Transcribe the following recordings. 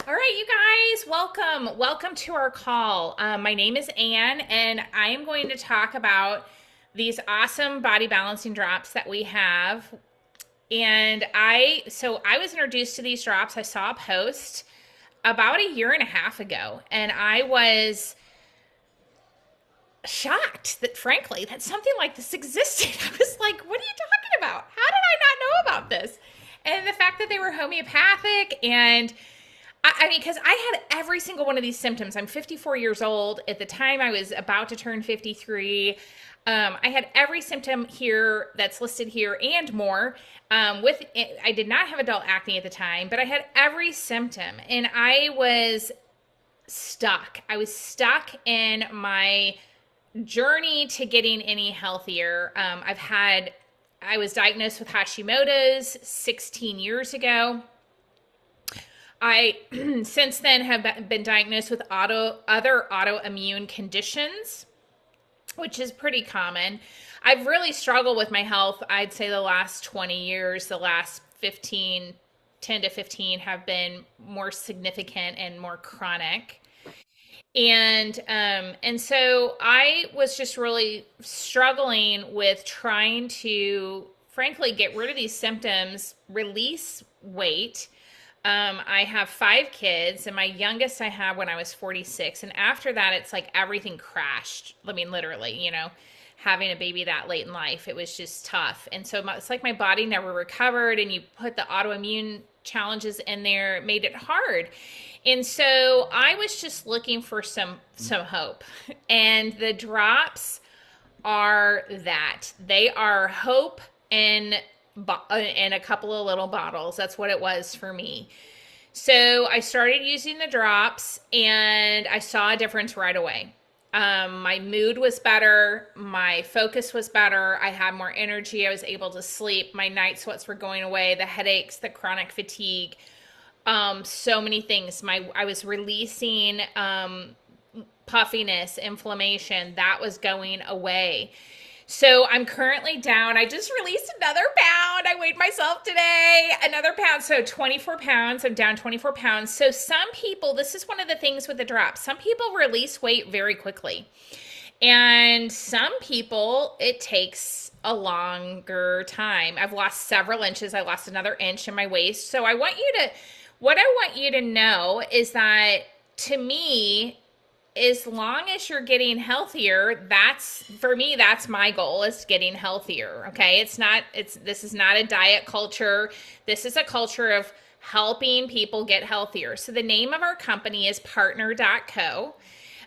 All right, you guys, welcome. Welcome to our call. My name is Anne, and I am going to talk about these awesome body balancing drops that we have. I was introduced to these drops. I saw a post about a year and a half ago, and I was shocked that, frankly, that something like this existed. I was like, what are you talking about? How did I not know about this? And the fact that they were homeopathic and I mean, because I had every single one of these symptoms. I'm 54 years old. At the time I was about to turn 53. I had every symptom here that's listed here and more. I did not have adult acne at the time, but I had every symptom, and I was stuck. I was stuck in my journey to getting any healthier. I was diagnosed with Hashimoto's 16 years ago. I since then have been diagnosed with other autoimmune conditions, which is pretty common. I've really struggled with my health. I'd say the last 20 years, the last 10 to 15 have been more significant and more chronic. And so I was just really struggling with trying to, frankly, get rid of these symptoms, release weight. I have 5 kids, and my youngest I had when I was 46. And after that, it's like everything crashed. I mean, literally, having a baby that late in life, it was just tough. And so it's like my body never recovered, and you put the autoimmune challenges in there, it made it hard. And so I was just looking for some hope. And the drops are that. They are hope in a couple of little bottles. That's what it was for me. So I started using the drops, and I saw a difference right away. My mood was better. My focus was better. I had more energy. I was able to sleep. My night sweats were going away. The headaches, the chronic fatigue, so many things. I was releasing puffiness, inflammation. That was going away. So I'm currently down. I just released another pound. I weighed myself today, another pound. So 24 pounds. I'm down 24 pounds. So some people, this is one of the things with the drops. Some people release weight very quickly. And some people, it takes a longer time. I've lost several inches. I lost another inch in my waist. So what I want you to know is that, to me, as long as you're getting healthier, for me, that's my goal, is getting healthier. Okay. This is not a diet culture. This is a culture of helping people get healthier. So the name of our company is partner.co.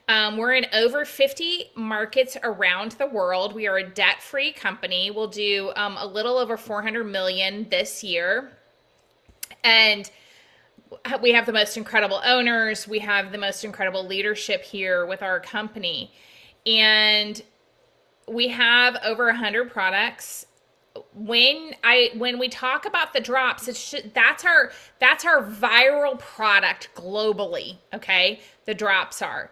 We're in over 50 markets around the world. We are a debt-free company. We'll do a little over 400 million this year. And we have the most incredible owners. We have the most incredible leadership here with our company. And we have over 100 products. When we talk about the drops, that's our viral product globally, okay? The drops are.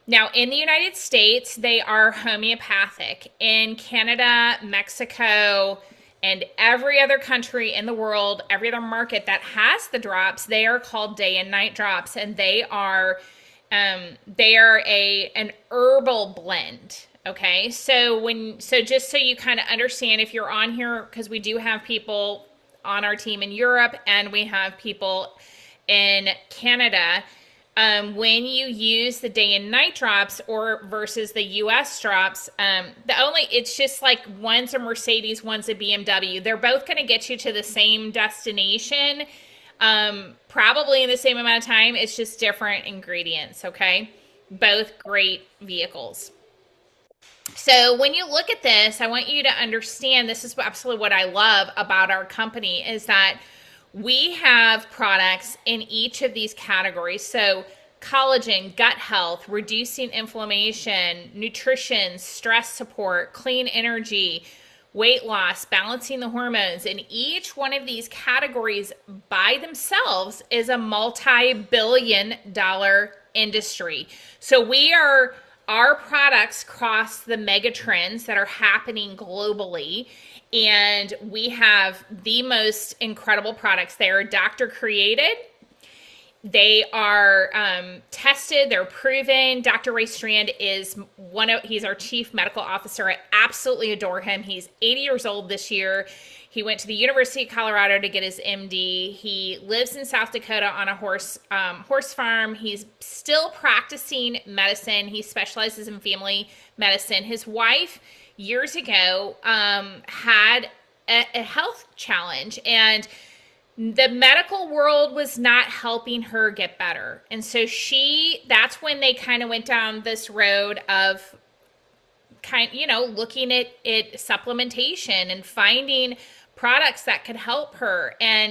Now, in the United States, they are homeopathic. In Canada, Mexico, and every other country in the world, every other market that has the drops, they are called day and night drops, and they are an herbal blend. Okay, so just so you kind of understand, if you're on here, because we do have people on our team in Europe and we have people in Canada. When you use the day and night drops or versus the US drops, it's just like one's a Mercedes, one's a BMW. They're both going to get you to the same destination, probably in the same amount of time. It's just different ingredients. Okay. Both great vehicles. So when you look at this, I want you to understand, this is absolutely what I love about our company, is that we have products in each of these categories. So collagen, gut health, reducing inflammation, nutrition, stress support, clean energy, weight loss, balancing the hormones. And each one of these categories by themselves is a multi-billion-dollar industry. So our products cross the mega trends that are happening globally. And we have the most incredible products. They are doctor created, They are tested, they're proven. Dr. Ray Strand is he's our chief medical officer. I absolutely adore him. He's 80 years old this year. He went to the University of Colorado to get his MD. He lives in South Dakota on a horse farm. He's still practicing medicine. He specializes in family medicine. His wife, years ago, had a health challenge, and the medical world was not helping her get better. And so that's when they kind of went down this road of looking at supplementation and finding products that could help her. And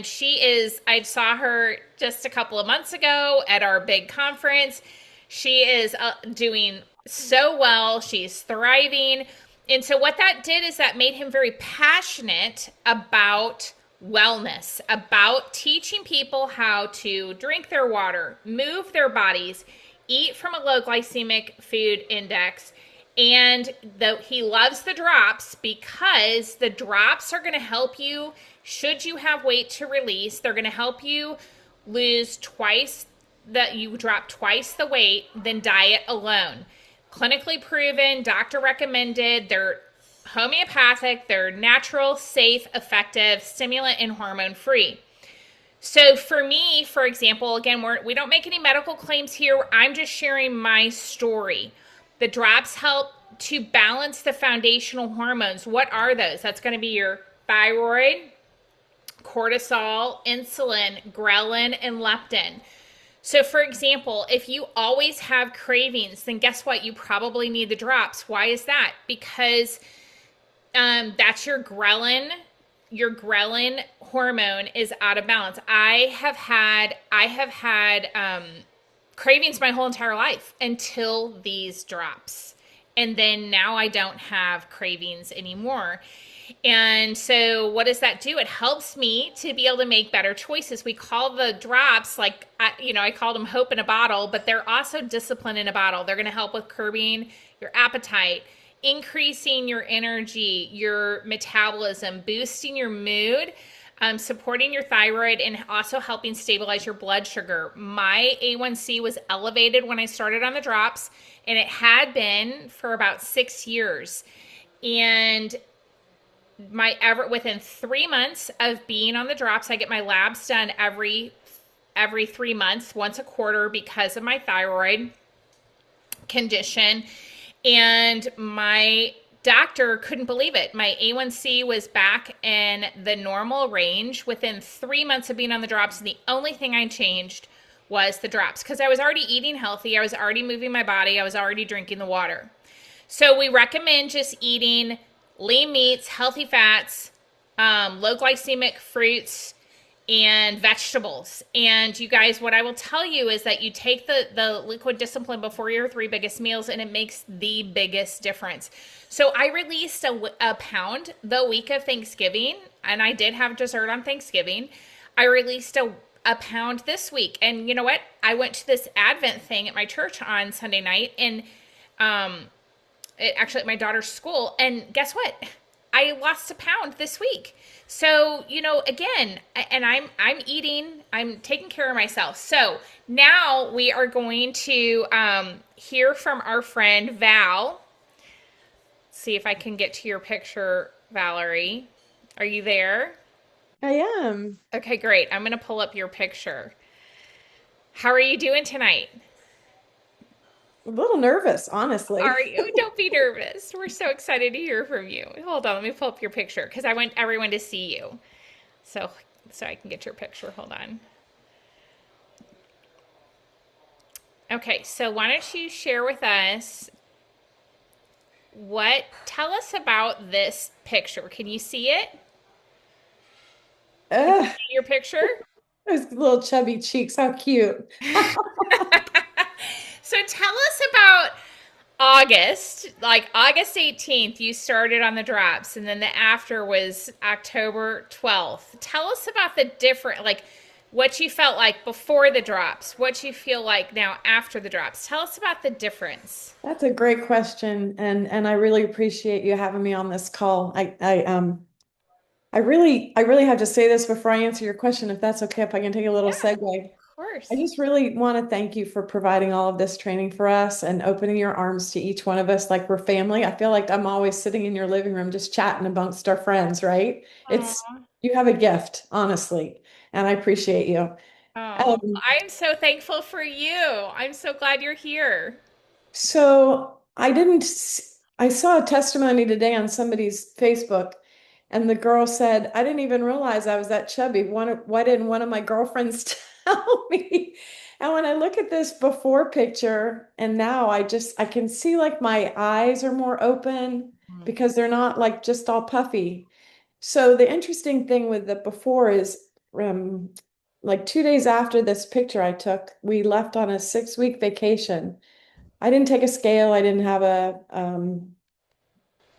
I saw her just a couple of months ago at our big conference. She is doing so well. She's thriving. And so what that did is that made him very passionate about wellness, about teaching people how to drink their water, move their bodies, eat from a low glycemic food index. And he loves the drops because the drops are going to help you should you have weight to release. They're going to help you lose drop twice the weight than diet alone. Clinically proven, doctor recommended. They're homeopathic, they're natural, safe, effective, stimulant, and hormone free. So for me, for example, again, we don't make any medical claims here. I'm just sharing my story. The drops help to balance the foundational hormones. What are those? That's going to be your thyroid, cortisol, insulin, ghrelin, and leptin. So for example, if you always have cravings, then guess what? You probably need the drops. Why is that? Because that's your ghrelin. Your ghrelin hormone is out of balance. I have had cravings my whole entire life until these drops. And then now I don't have cravings anymore. And so what does that do? It helps me to be able to make better choices. We call the drops, I called them hope in a bottle, but they're also discipline in a bottle. They're going to help with curbing your appetite, increasing your energy, your metabolism, boosting your mood, supporting your thyroid, and also helping stabilize your blood sugar. My A1C was elevated when I started on the drops, and it been for about 6 years. And within 3 months of being on the drops, I get my labs done every 3 months, once a quarter, because of my thyroid condition. And my doctor couldn't believe it. My A1C was back in the normal range within 3 months of being on the drops. And the only thing I changed was the drops because I was already eating healthy. I was already moving my body. I was already drinking the water. So we recommend just eating lean meats, healthy fats, low glycemic fruits, and vegetables. And you guys, what I will tell you is that you take the liquid discipline before your 3 biggest meals, and it makes the biggest difference. So I released a pound the week of Thanksgiving, and I did have dessert on Thanksgiving. I released a pound this week. And you know what? I went to this Advent thing at my church on Sunday night, and actually at my daughter's school. And guess what? I lost a pound this week. So, again, and I'm eating, I'm taking care of myself. So now we are going to hear from our friend Val. See if I can get to your picture, Valerie. Are you there? I am Okay, great. I'm going to pull up your picture. How are you doing tonight? a little nervous, honestly. Are you? Don't be nervous. We're so excited to hear from you. Hold on, let me pull up your picture because I want everyone to see you. So I can get your picture. Hold on. Okay, so why don't you share with us tell us about this picture. Can you see it? Can you Ugh, see your picture? those little chubby cheeks, how cute. So tell us about August, like August 18th, you started on the drops, and then the after was October 12th. Tell us about the different, like what you felt like before the drops, what you feel like now after the drops. Tell us about the difference. That's a great question, and I really appreciate you having me on this call. I really have to say this before I answer your question, if that's okay, if I can take a little Yeah, segue. of I course. just really want to thank you for providing all of this training for us and opening your arms to each one of us like we're family. I feel like I'm always sitting in your living room just chatting amongst our friends, right? It's Aw. you have a gift, honestly, and I appreciate you. Oh, Um, I'm so thankful for you. I'm so glad you're here. So I didn't, I saw a testimony today on somebody's Facebook, and the girl said, I didn't even realize I was that chubby. Why didn't one of my girlfriends tell me? And when I look at this before picture and now I can see like my eyes are more open Mm. because they're not like just all puffy. So the interesting thing with the before is like 2 days after this picture I took, we left on a 6-week vacation. I didn't take a scale. I didn't have a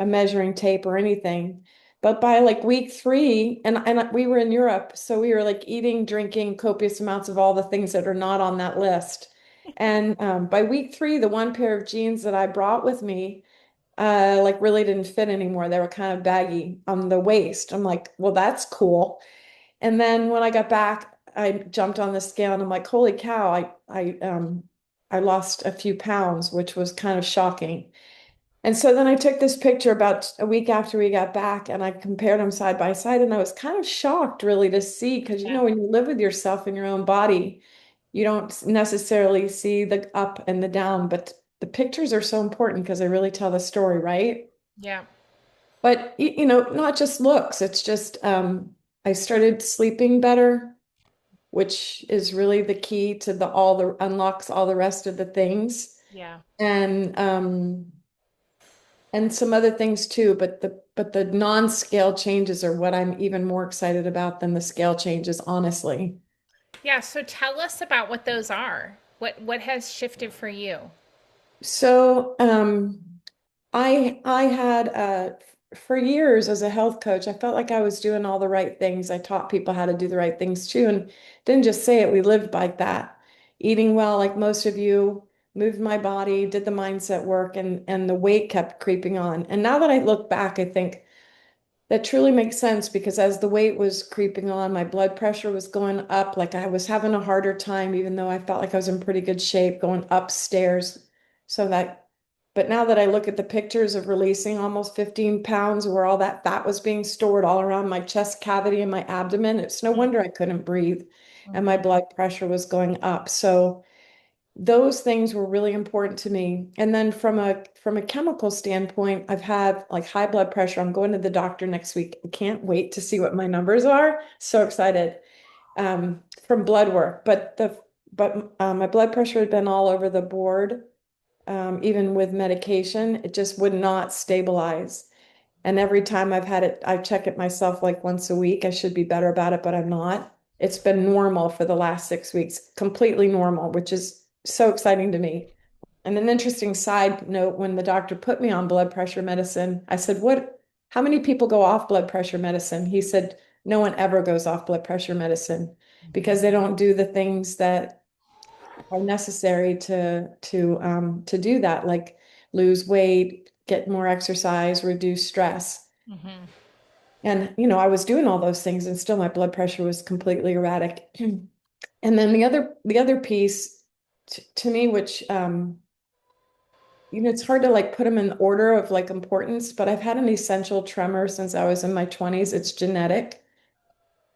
measuring tape or anything. But by like week 3, and we were in Europe, so we were like eating, drinking copious amounts of all the things that are not on that list. And by week 3, the one pair of jeans that I brought with me, like really didn't fit anymore. They were kind of baggy on the waist. I'm like, well, that's cool. And then when I got back, I jumped on the scale and I'm like, holy cow, I lost a few pounds, which was kind of shocking. And so then I took this picture about a week after we got back and I compared them side by side and I was kind of shocked really to see because Yeah. when you live with yourself in your own body, you don't necessarily see the up and the down, but the pictures are so important because they really tell the story, right? Yeah. But not just looks, it's just I started sleeping better, which is really the key to the all the unlocks all the rest of the things. Yeah. And and some other things too, but the non-scale changes are what I'm even more excited about than the scale changes, honestly. Yeah. So tell us about what those are. What has shifted for you? So I had for years as a health coach, I felt like I was doing all the right things. I taught people how to do the right things too, and didn't just say it, we lived like that. Eating well, like most of you, moved my body, did the mindset work, and the weight kept creeping on. And now that I look back, I think that truly makes sense because as the weight was creeping on, my blood pressure was going up. Like I was having a harder time, even though I felt like I was in pretty good shape going upstairs. So that, but now that I look at the pictures of releasing almost 15 pounds where all that fat was being stored all around my chest cavity and my abdomen, it's no wonder I couldn't breathe and my Mm-hmm. blood pressure was going up. So those things were really important to me. And then from a chemical standpoint, I've had like high blood pressure. I'm going to the doctor next week. I can't wait to see what my numbers are. So excited from blood work. But my blood pressure had been all over the board, even with medication. It just would not stabilize. And every time I've had it, I check it myself like once a week. I should be better about it, but I'm not. It's been normal for the last 6 weeks, completely normal, which is so exciting to me. And an interesting side note, when the doctor put me on blood pressure medicine, I said, how many people go off blood pressure medicine? He said, no one ever goes off blood pressure medicine because they don't do the things that are necessary to do that, like lose weight, get more exercise, reduce stress. Mm-hmm. And I was doing all those things and still my blood pressure was completely erratic. And then the other piece to me, which it's hard to like put them in order of like importance, but I've had an essential tremor since I was in my 20s. It's genetic.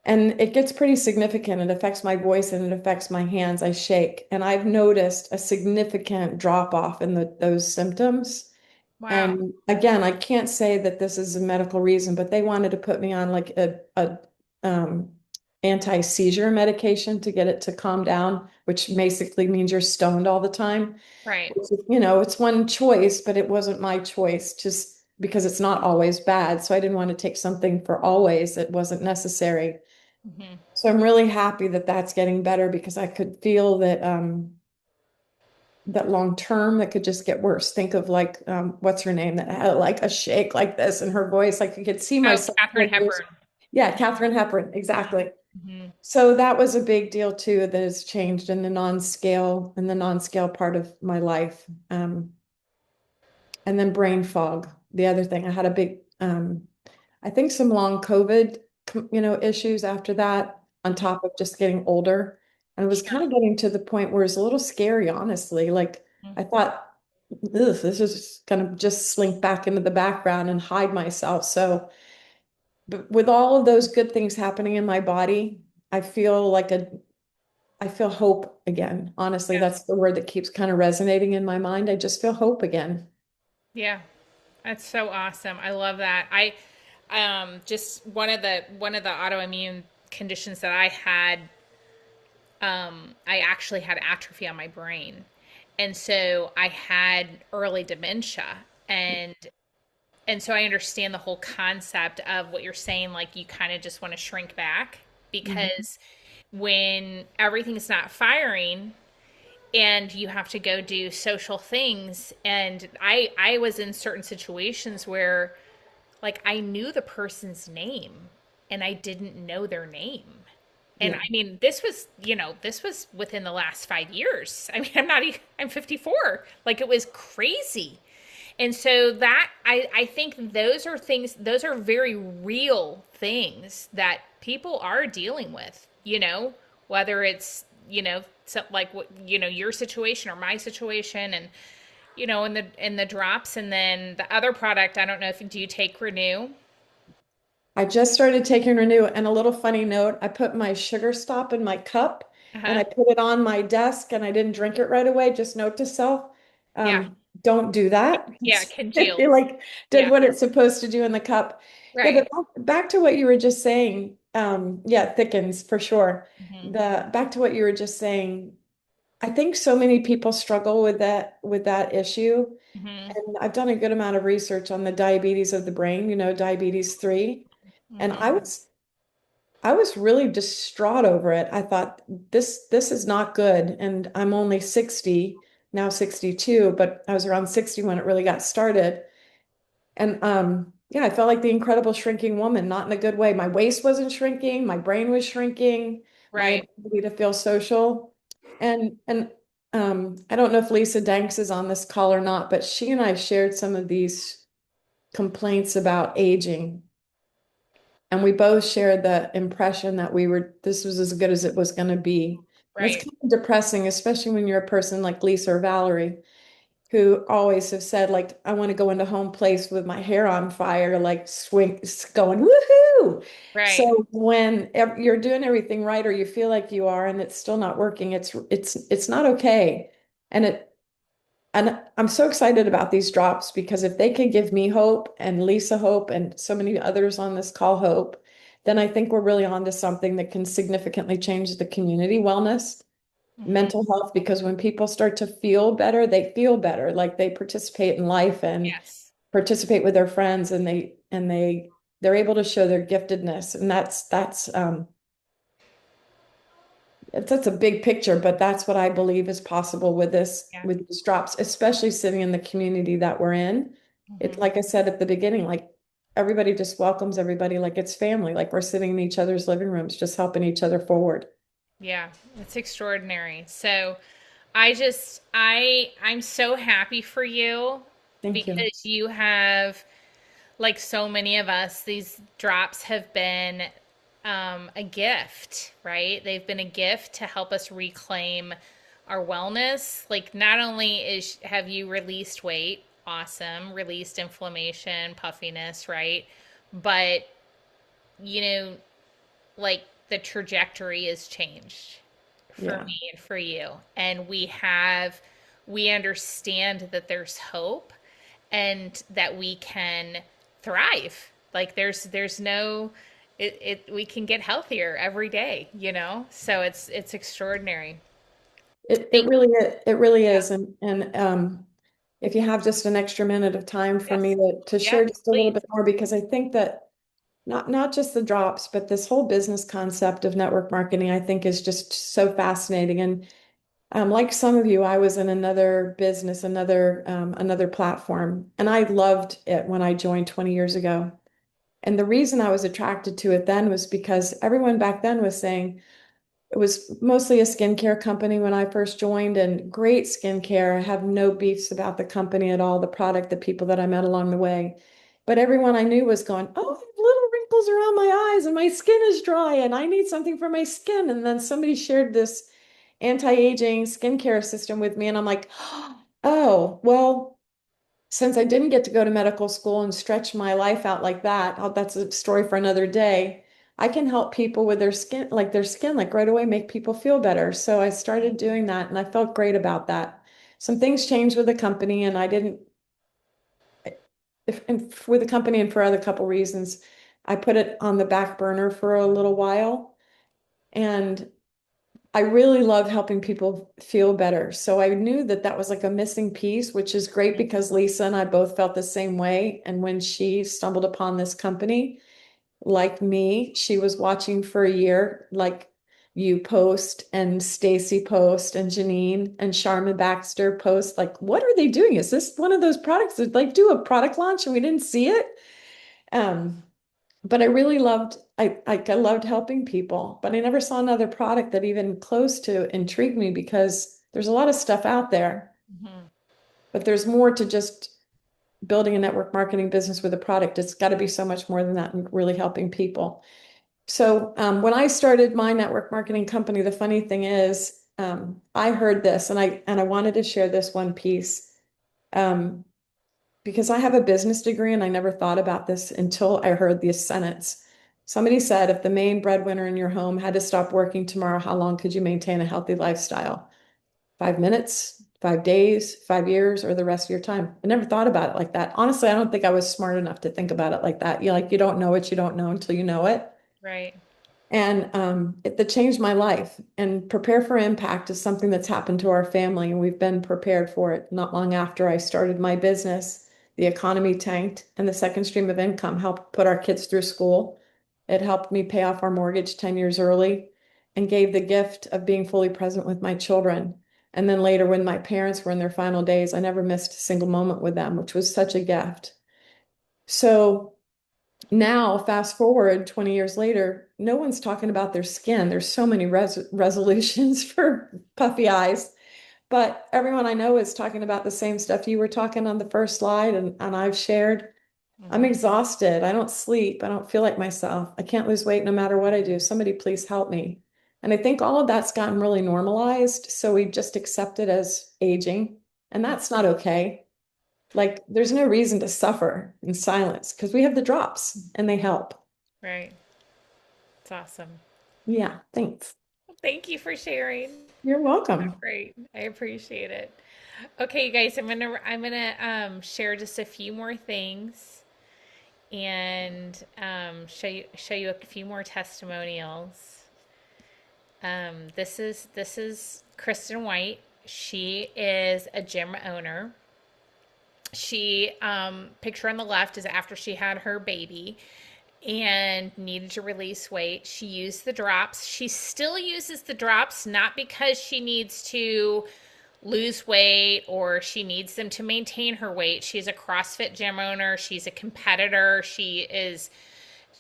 And it gets pretty significant. It affects my voice and it affects my hands. I shake. And I've noticed a significant drop off in those symptoms. Wow. And again, I can't say that this is a medical reason, but they wanted to put me on like a anti-seizure medication to get it to calm down, which basically means you're stoned all the time. Right. Which, it's one choice, but it wasn't my choice just because it's not always bad. So I didn't want to take something for always that wasn't necessary. Mm-hmm. So I'm really happy that that's getting better because I could feel that long term that could just get worse. Think of like what's her name that had like a shake like this and her voice, like you could see Oh, myself Katherine like Hepburn. yeah, Katherine Hepburn, exactly. Mm-hmm. So that was a big deal too that has changed in the non-scale part of my life. And then brain fog, the other thing. I had a big I think some long COVID, issues after that, on top of just getting older. And it was kind of getting to the point where it's a little scary, honestly. Like Sure. I thought, this is going to just slink back into the background and hide myself. So, but with all of those good things happening in my body, I feel like I feel hope again. Honestly, Yeah. that's the word that keeps kind of resonating in my mind. I just feel hope again. Yeah. That's so awesome. I love that. I just one of the autoimmune conditions that I had, I actually had atrophy on my brain. And so I had early dementia, and so I understand the whole concept of what you're saying, like you kind of just want to shrink back Mhm. because when everything's not firing and you have to go do social things, and I was in certain situations where like I knew the person's name and I didn't know their name. And Yeah. I mean, this was within the last 5 years. I mean, I'm 54. Like it was crazy. And so that I think those are things, those are very real things that people are dealing with, whether it's, like what, your situation or my situation, and, in the drops. And then the other product, I don't know if, do you take Renew? I just started taking Renew, and a little funny note, I put my sugar stop in my cup and Uh-huh. I put it on my desk and I didn't drink it right away. Just note to self, Yeah. don't do that. Yeah. I Congealed. feel like did Yeah. what it's supposed to do in the cup. Yeah, but Right. back to what you were just saying. Yeah, it thickens for sure. Hmm. The back to what you were just saying. I think so many people struggle with that issue. Hmm. And I've done a good amount of research on the diabetes of the brain, diabetes 3. And Hmm. I was really distraught over it. I thought this is not good. And I'm only 60, now 62, but I was around 60 when it really got started. And yeah, I felt like the incredible shrinking woman, not in a good way. My waist wasn't shrinking, my brain was shrinking, my Right. ability to feel social. And I don't know if Lisa Danks is on this call or not, but she and I shared some of these complaints about aging. And we both shared the impression that this was as good as it was going to be. And it's Right. kind of depressing, especially when you're a person like Lisa or Valerie, who always have said, like, I want to go into home place with my hair on fire, like swing, going, woohoo. Right. So when you're doing everything right, or you feel like you are, and it's still not working, it's not okay. And I'm so excited about these drops because if they can give me hope and Lisa hope and so many others on this call hope, then I think we're really on to something that can significantly change the community wellness, Hmm. mental health, because when people start to feel better, they feel better, like they participate in life and Yes. participate with their friends and they're able to show their giftedness. And that's a big picture, but that's what I believe is possible with Yeah. with these drops, especially sitting in the community that we're in. It's Hmm. like I said at the beginning, like everybody just welcomes everybody like it's family, like we're sitting in each other's living rooms, just helping each other forward. Yeah. It's extraordinary. So I'm so happy for you Thank you. because you have, like so many of us, these drops have been a gift, right? They've been a gift to help us reclaim our wellness. Like, not only have you released weight, awesome, released inflammation, puffiness, right? But, you know, like the trajectory has changed for Yeah. me and for you. And we understand that there's hope and that we can thrive. Like there's no we can get healthier every day, So it's extraordinary. Thank It really Yeah. is. And if you have just an extra minute of time for me Yes. to Yes, share just a little please. bit more, because I think that not just the drops, but this whole business concept of network marketing, I think is just so fascinating. And like some of you, I was in another business, another platform, and I loved it when I joined 20 years ago. And the reason I was attracted to it then was because everyone back then was saying, it was mostly a skincare company when I first joined, and great skincare. I have no beefs about the company at all, the product, the people that I met along the way. But everyone I knew was going, oh, I have little wrinkles around my eyes and my skin is dry and I need something for my skin. And then somebody shared this. anti-aging skincare system with me. And I'm like, oh, well, since I didn't get to go to medical school and stretch my life out like that, that's a story for another day. I can help people with their skin, like right away, make people feel better. So I started doing that and I felt great about that. Some things changed with the company and I didn't, if, and with the company and for other couple reasons, I put it on the back burner for a little while. And I really love helping people feel better. So I knew that that was like a missing piece, which is great because Lisa and I both felt the same way. And when she stumbled upon this company, like me, she was watching for a year, like you post and Stacy post and Janine and Sharma Baxter post, like, what are they doing? Is this one of those products that like do a product launch and we didn't see it? Um, but I really loved I loved helping people, but I never saw another product that even close to intrigued me because there's a lot of stuff out there, Mhm. but there's more to just building a network marketing business with a product. It's got to be so much more than that and really helping people. So when I started my network marketing company, the funny thing is, I heard this and I wanted to share this one piece. Um, because I have a business degree and I never thought about this until I heard this sentence. Somebody said, if the main breadwinner in your home had to stop working tomorrow, how long could you maintain a healthy lifestyle? 5 minutes, 5 days, 5 years, or the rest of your time? I never thought about it like that. Honestly, I don't think I was smart enough to think about it like that. You don't know what you don't know until you know it. Right. And that changed my life. And prepare for impact is something that's happened to our family, and we've been prepared for it. Not long after I started my business, the economy tanked, and the second stream of income helped put our kids through school. It helped me pay off our mortgage 10 years early and gave the gift of being fully present with my children. And then later, when my parents were in their final days, I never missed a single moment with them, which was such a gift. So, now, fast forward 20 years later, no one's talking about their skin. There's so many resolutions for puffy eyes, but everyone I know is talking about the same stuff you were talking on the first slide and I've shared. I'm Mhm. exhausted. I don't sleep. I don't feel like myself. I can't lose weight no matter what I do. Somebody please help me. And I think all of that's gotten really normalized. So we just accept it as aging, and that's not okay. Like, there's no reason to suffer in silence because we have the drops and they help. Right. It's awesome. Yeah, thanks. Well, thank you for sharing. You're welcome. Great. I appreciate it. Okay, you guys, I'm gonna share just a few more things and show you a few more testimonials. This is Kristen White. She is a gym owner. She picture on the left is after she had her baby and needed to release weight. She used the drops. She still uses the drops, not because she needs to lose weight or she needs them to maintain her weight. She's a CrossFit gym owner. She's a competitor. She is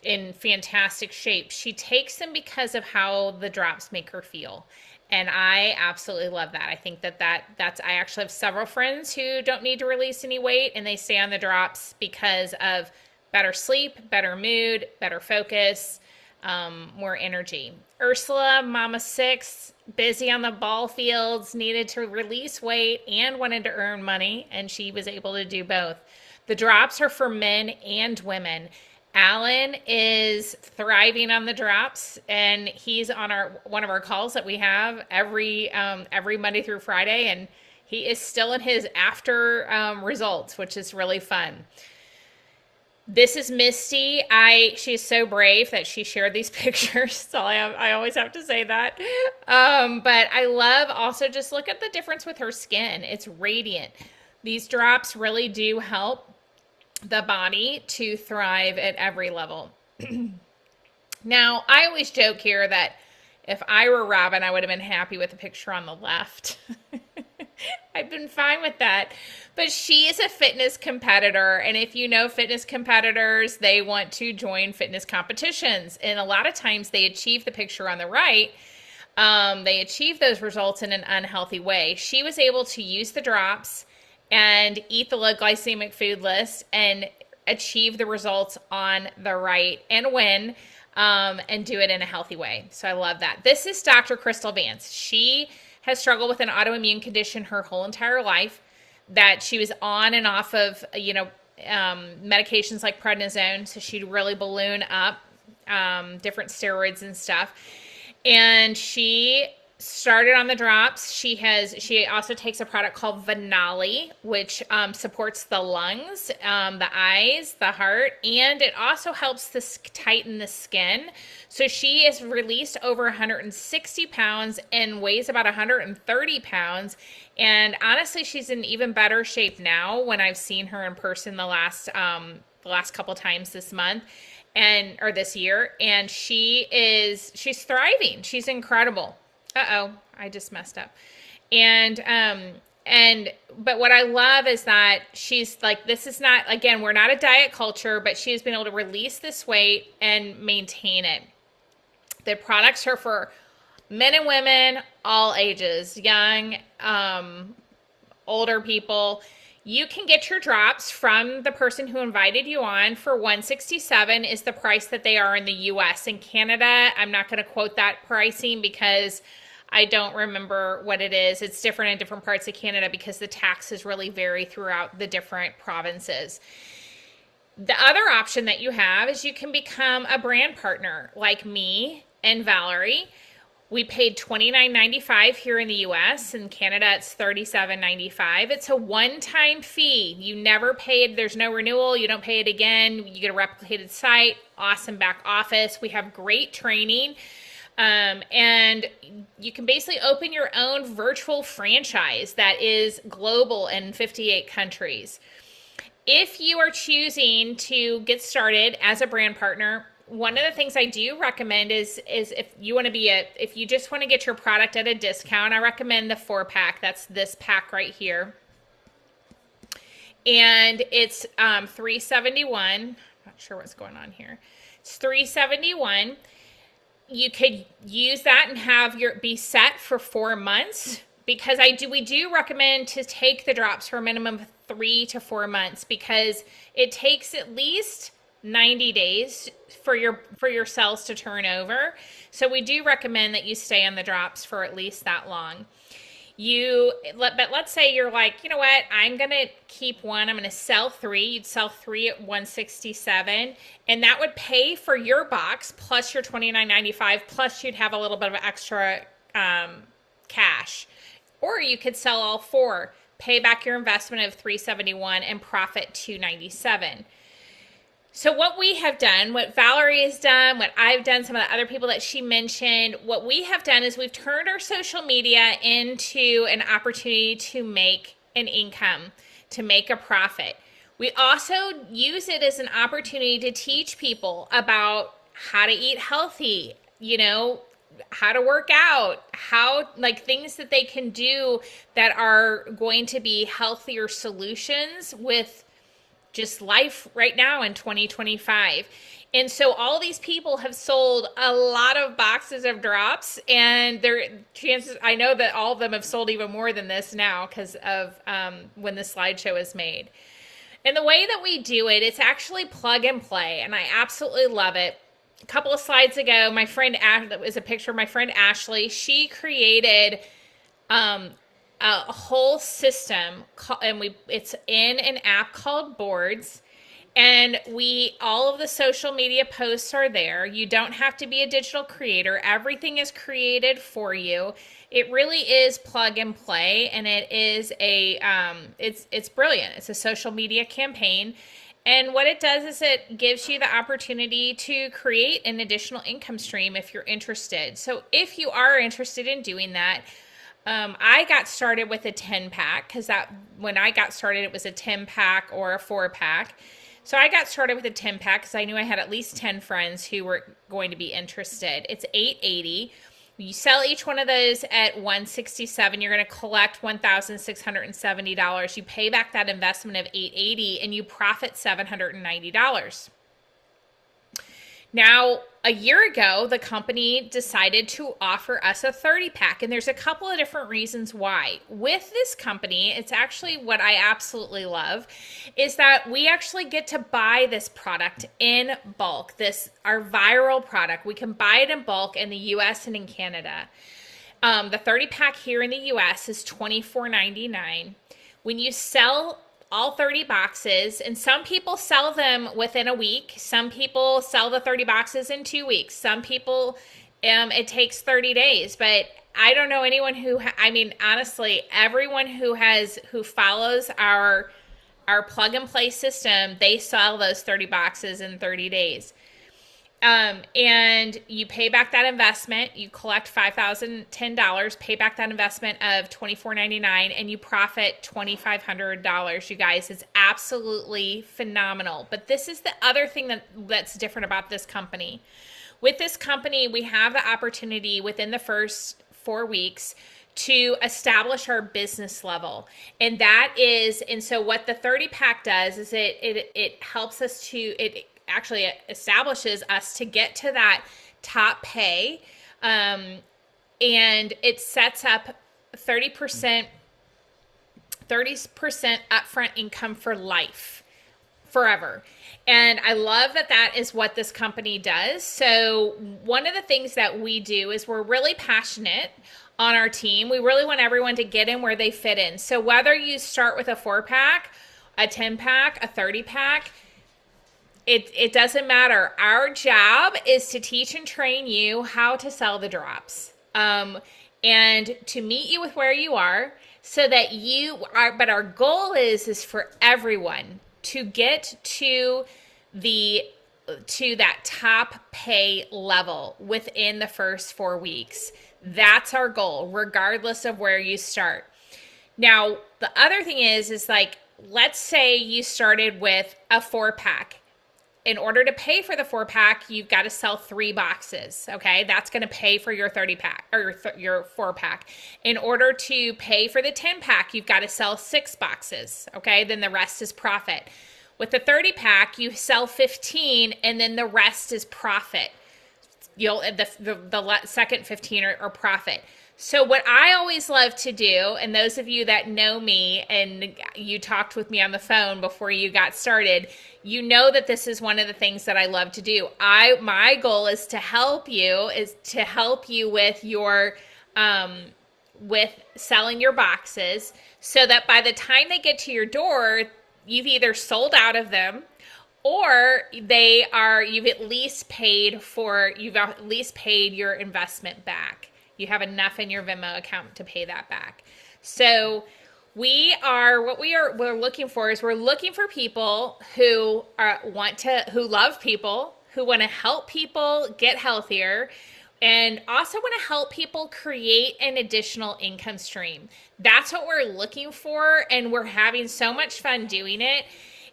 in fantastic shape. She takes them because of how the drops make her feel. And I absolutely love that. I think that's I actually have several friends who don't need to release any weight and they stay on the drops because of better sleep, better mood, better focus, more energy. Ursula, mama six, busy on the ball fields, needed to release weight and wanted to earn money, and she was able to do both. The drops are for men and women. Alan is thriving on the drops, and he's on our one of our calls that we have every Monday through Friday, and he is still in his after results, which is really fun. This is Misty. She is so brave that she shared these pictures. So I always have to say that. But I love also just look at the difference with her skin. It's radiant. These drops really do help the body to thrive at every level. Now, I always joke here that if I were Robin, I would have been happy with the picture on the left. I've been fine with that. But she is a fitness competitor. And if you know fitness competitors, they want to join fitness competitions. And a lot of times they achieve the picture on the right. They achieve those results in an unhealthy way. She was able to use the drops and eat the low glycemic food list and achieve the results on the right and win and do it in a healthy way. So I love that. This is Dr. Crystal Vance. She has struggled with an autoimmune condition her whole entire life, that she was on and off of, medications like prednisone. So she'd really balloon up, different steroids and stuff. And she started on the drops. She also takes a product called Vanali, which supports the lungs, the eyes, the heart, and it also helps to tighten the skin. So she is released over 160 pounds and weighs about 130 pounds. And honestly, she's in even better shape now when I've seen her in person the last couple times this month or this year. And she's thriving. She's incredible. Uh-oh, I just messed up. But what I love is that she's like, this is not, again, we're not a diet culture, but she has been able to release this weight and maintain it. The products are for men and women, all ages, young, older people. You can get your drops from the person who invited you on for $167 is the price that they are in the US. In Canada, I'm not going to quote that pricing because I don't remember what it is. It's different in different parts of Canada because the taxes really vary throughout the different provinces. The other option that you have is you can become a brand partner like me and Valerie. We paid $29.95 here in the US. In Canada, it's $37.95. It's a one-time fee. You never paid. There's no renewal. You don't pay it again. You get a replicated site, awesome back office. We have great training. And you can basically open your own virtual franchise that is global in 58 countries. If you are choosing to get started as a brand partner, one of the things I do recommend is if you just want to get your product at a discount, I recommend the 4-pack. That's this pack right here. And it's $371. Not sure what's going on here. It's $371. You could use that and have be set for 4 months, because we do recommend to take the drops for a minimum of 3 to 4 months, because it takes at least 90 days for your cells to turn over. So we do recommend that you stay on the drops for at least that long. But let's say you're like, you know what, I'm going to keep one. I'm going to sell 3. You'd sell 3 at $167, and that would pay for your box plus your $29.95, plus you'd have a little bit of extra cash. Or you could sell all 4, pay back your investment of $371 and profit $297. So what we have done, what Valerie has done, what I've done, some of the other people that she mentioned, what we have done is we've turned our social media into an opportunity to make an income, to make a profit. We also use it as an opportunity to teach people about how to eat healthy, how to work out, things that they can do that are going to be healthier solutions with just life right now in 2025. And so all these people have sold a lot of boxes of drops, and I know that all of them have sold even more than this now because of when the slideshow is made. And the way that we do it, it's actually plug and play, and I absolutely love it. A couple of slides ago, that was a picture of my friend Ashley. She created a whole system, and it's in an app called Boards, and all of the social media posts are there. You don't have to be a digital creator. Everything is created for you. It really is plug and play, and it is it's brilliant. It's a social media campaign, and what it does is it gives you the opportunity to create an additional income stream if you're interested. So if you are interested in doing that, I got started with a 10-pack because when I got started, it was a 10-pack or a 4-pack. So I got started with a 10-pack because I knew I had at least 10 friends who were going to be interested. It's $880. You sell each one of those at $167. You're going to collect $1,670. You pay back that investment of $880, and you profit $790. Now, a year ago, the company decided to offer us a 30-pack, and there's a couple of different reasons why. With this company, it's actually what I absolutely love, is that we actually get to buy this product in bulk, our viral product. We can buy it in bulk in the US and in Canada. The 30 pack here in the US is $24.99. When you sell all 30 boxes, and some people sell them within a week, some people sell the 30 boxes in 2 weeks, some people, it takes 30 days, but I don't know anyone who, I mean, honestly, everyone who follows our plug and play system, they sell those 30 boxes in 30 days. And you pay back that investment. You collect $5,010, pay back that investment of $24.99, and you profit $2,500. You guys, it's absolutely phenomenal. But this is the other thing that's different about this company. With this company, we have the opportunity within the first 4 weeks to establish our business level. And so what the 30 pack does is it helps us to, it actually establishes us to get to that top pay. And it sets up 30% upfront income for life, forever. And I love that is what this company does. So one of the things that we do is we're really passionate on our team. We really want everyone to get in where they fit in. So whether you start with a 4-pack, a 10-pack, a 30-pack, it doesn't matter. Our job is to teach and train you how to sell the drops, and to meet you with where you are, so that you are. But our goal is for everyone to get to that top pay level within the first 4 weeks. That's our goal, regardless of where you start. Now, the other thing is like, let's say you started with a 4-pack. In order to pay for the 4-pack, you've got to sell 3 boxes. Okay. That's going to pay for your 30-pack or your 4-pack. In order to pay for the 10-pack, you've got to sell 6 boxes. Okay. Then the rest is profit. With the 30-pack, you sell 15, and then the rest is profit. The second 15 are profit. So what I always love to do, and those of you that know me and you talked with me on the phone before you got started, you know that this is one of the things that I love to do. My goal is to help you with your with selling your boxes, so that by the time they get to your door, you've either sold out of them, or you've at least paid your investment back. You have enough in your Venmo account to pay that back. So we're looking for people who love people, who want to help people get healthier, and also want to help people create an additional income stream. That's what we're looking for, and we're having so much fun doing it.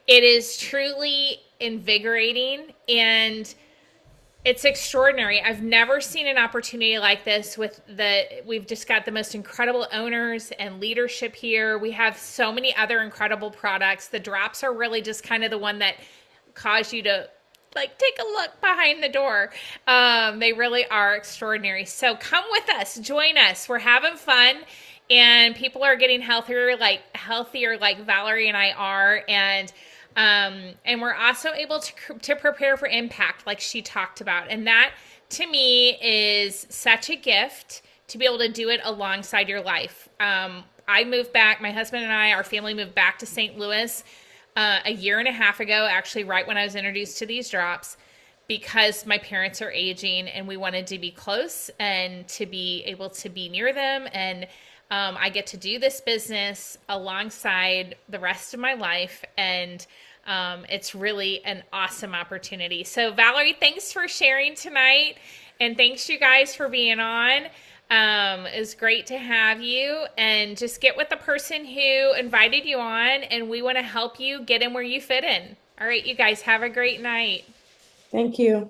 It is truly invigorating, and it's extraordinary. I've never seen an opportunity like this. We've just got the most incredible owners and leadership here. We have so many other incredible products. The drops are really just kind of the one that cause you to take a look behind the door. They really are extraordinary. So come with us, join us. We're having fun, and people are getting healthier like Valerie and I are. And we're also able to prepare for impact, like she talked about. And that, to me, is such a gift to be able to do it alongside your life. I moved back, my husband and our family moved back to St. Louis a year and a half ago, actually right when I was introduced to these drops, because my parents are aging and we wanted to be close and to be able to be near them. And I get to do this business alongside the rest of my life, and it's really an awesome opportunity. So Valerie, thanks for sharing tonight, and thanks you guys for being on. It's great to have you, and just get with the person who invited you on, and we want to help you get in where you fit in. All right, you guys have a great night. Thank you.